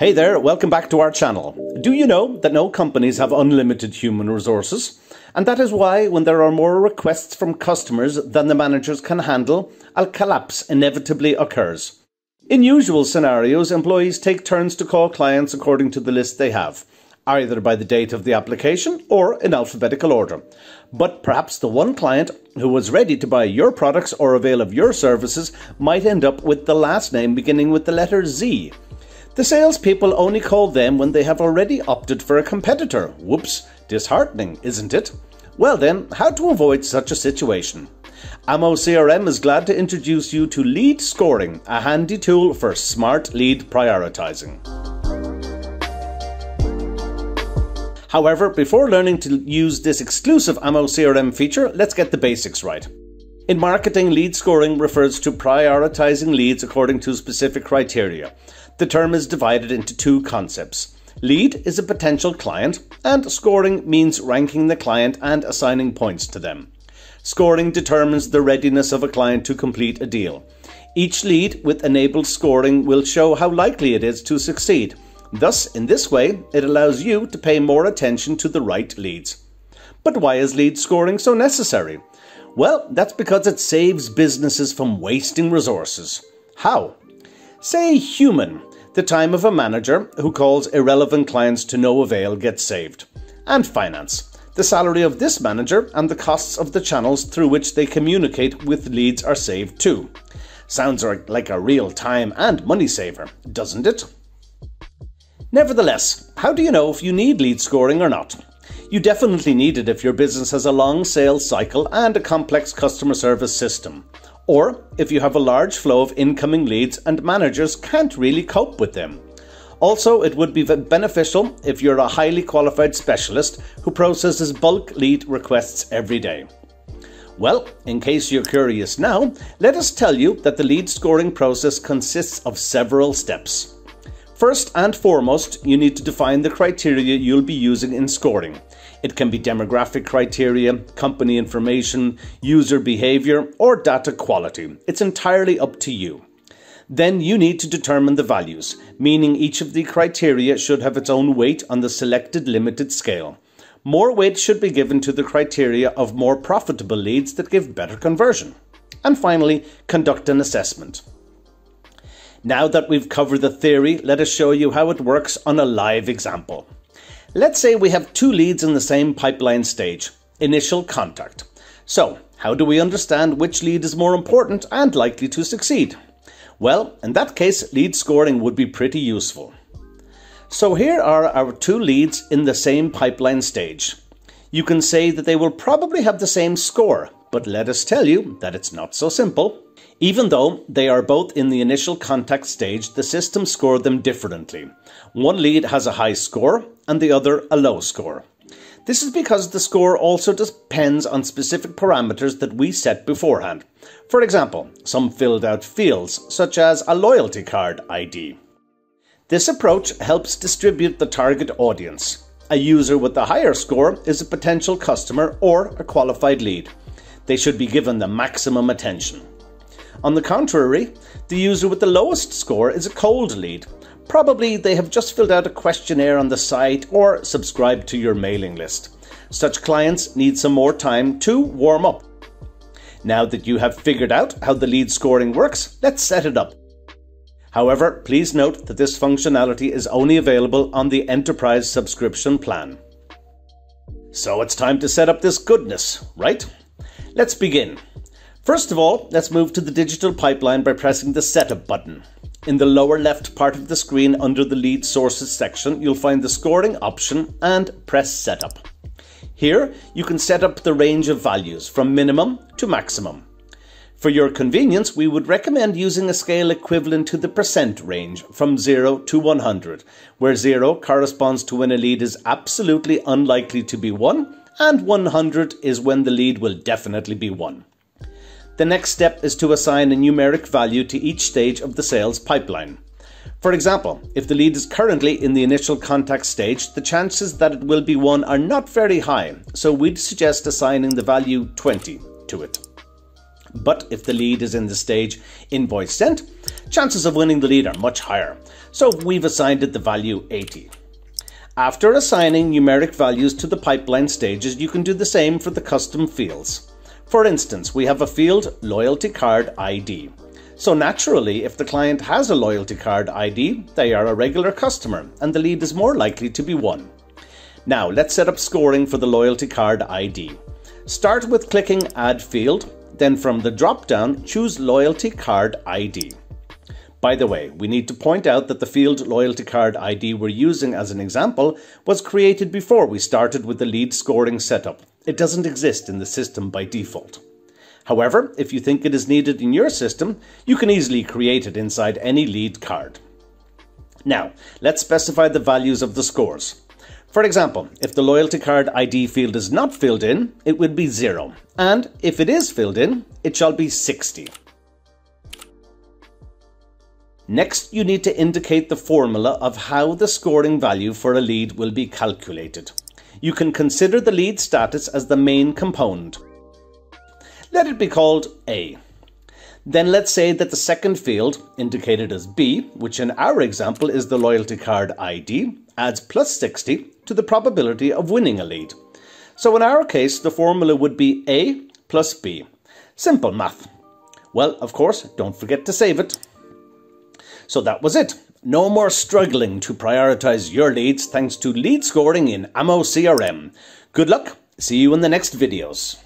Hey there, welcome back to our channel. Do you know that no companies have unlimited human resources? And that is why when there are more requests from customers than the managers can handle, a collapse inevitably occurs. In usual scenarios, employees take turns to call clients according to the list they have, either by the date of the application or in alphabetical order. But perhaps the one client who was ready to buy your products or avail of your services might end up with the last name beginning with the letter Z. The salespeople only call them when they have already opted for a competitor. Whoops, disheartening, isn't it? Well then, how to avoid such a situation? Kommo CRM is glad to introduce you to lead scoring, a handy tool for smart lead prioritizing. However, before learning to use this exclusive Kommo CRM feature, let's get the basics right. In marketing, lead scoring refers to prioritizing leads according to specific criteria. The term is divided into two concepts. Lead is a potential client, and scoring means ranking the client and assigning points to them. Scoring determines the readiness of a client to complete a deal. Each lead with enabled scoring will show how likely it is to succeed. Thus, in this way, it allows you to pay more attention to the right leads. But why is lead scoring so necessary? Well, that's because it saves businesses from wasting resources. How? Say human. The time of a manager who calls irrelevant clients to no avail gets saved. And finance. The salary of this manager and the costs of the channels through which they communicate with leads are saved too. Sounds like a real time and money saver, doesn't it? Nevertheless, how do you know if you need lead scoring or not? You definitely need it if your business has a long sales cycle and a complex customer service system. Or if you have a large flow of incoming leads and managers can't really cope with them. Also, it would be beneficial if you're a highly qualified specialist who processes bulk lead requests every day. Well, in case you're curious now, let us tell you that the lead scoring process consists of several steps. First and foremost, you need to define the criteria you'll be using in scoring. It can be demographic criteria, company information, user behavior, or data quality. It's entirely up to you. Then you need to determine the values, meaning each of the criteria should have its own weight on the selected limited scale. More weight should be given to the criteria of more profitable leads that give better conversion. And finally, conduct an assessment. Now that we've covered the theory, let us show you how it works on a live example. Let's say we have two leads in the same pipeline stage, initial contact. So, how do we understand which lead is more important and likely to succeed? Well, in that case, lead scoring would be pretty useful. So here are our two leads in the same pipeline stage. You can say that they will probably have the same score, but let us tell you that it's not so simple. Even though they are both in the initial contact stage, the system scored them differently. One lead has a high score and the other a low score. This is because the score also depends on specific parameters that we set beforehand. For example, some filled out fields, such as a loyalty card ID. This approach helps distribute the target audience. A user with a higher score is a potential customer or a qualified lead. They should be given the maximum attention. On the contrary, the user with the lowest score is a cold lead. Probably they have just filled out a questionnaire on the site or subscribed to your mailing list. Such clients need some more time to warm up. Now that you have figured out how the lead scoring works, let's set it up. However, please note that this functionality is only available on the Enterprise subscription plan. So it's time to set up this goodness, right? Let's begin. First of all, let's move to the digital pipeline by pressing the Setup button. In the lower left part of the screen under the Lead Sources section, you'll find the scoring option and press Setup. Here, you can set up the range of values from minimum to maximum. For your convenience, we would recommend using a scale equivalent to the percent range from 0 to 100, where 0 corresponds to when a lead is absolutely unlikely to be won, and 100 is when the lead will definitely be won. The next step is to assign a numeric value to each stage of the sales pipeline. For example, if the lead is currently in the initial contact stage, the chances that it will be won are not very high, so we'd suggest assigning the value 20 to it. But if the lead is in the stage invoice sent, chances of winning the lead are much higher. So we've assigned it the value 80. After assigning numeric values to the pipeline stages, you can do the same for the custom fields. For instance, we have a field loyalty card ID. So naturally, if the client has a loyalty card ID, they are a regular customer and the lead is more likely to be won. Now let's set up scoring for the loyalty card ID. Start with clicking Add Field, then from the drop-down choose Loyalty Card ID. By the way, we need to point out that the field Loyalty Card ID we're using as an example was created before we started with the lead scoring setup. It doesn't exist in the system by default. However, if you think it is needed in your system, you can easily create it inside any lead card. Now, let's specify the values of the scores. For example, if the loyalty card ID field is not filled in, it would be 0. And if it is filled in, it shall be 60. Next, you need to indicate the formula of how the scoring value for a lead will be calculated. You can consider the lead status as the main component. Let it be called A. Then let's say that the second field, indicated as B, which in our example is the loyalty card ID, adds plus 60 to the probability of winning a lead. So in our case, the formula would be A plus B. Simple math. Well, of course, don't forget to save it. So that was it. No more struggling to prioritize your leads thanks to lead scoring in Kommo CRM. Good luck. See you in the next videos.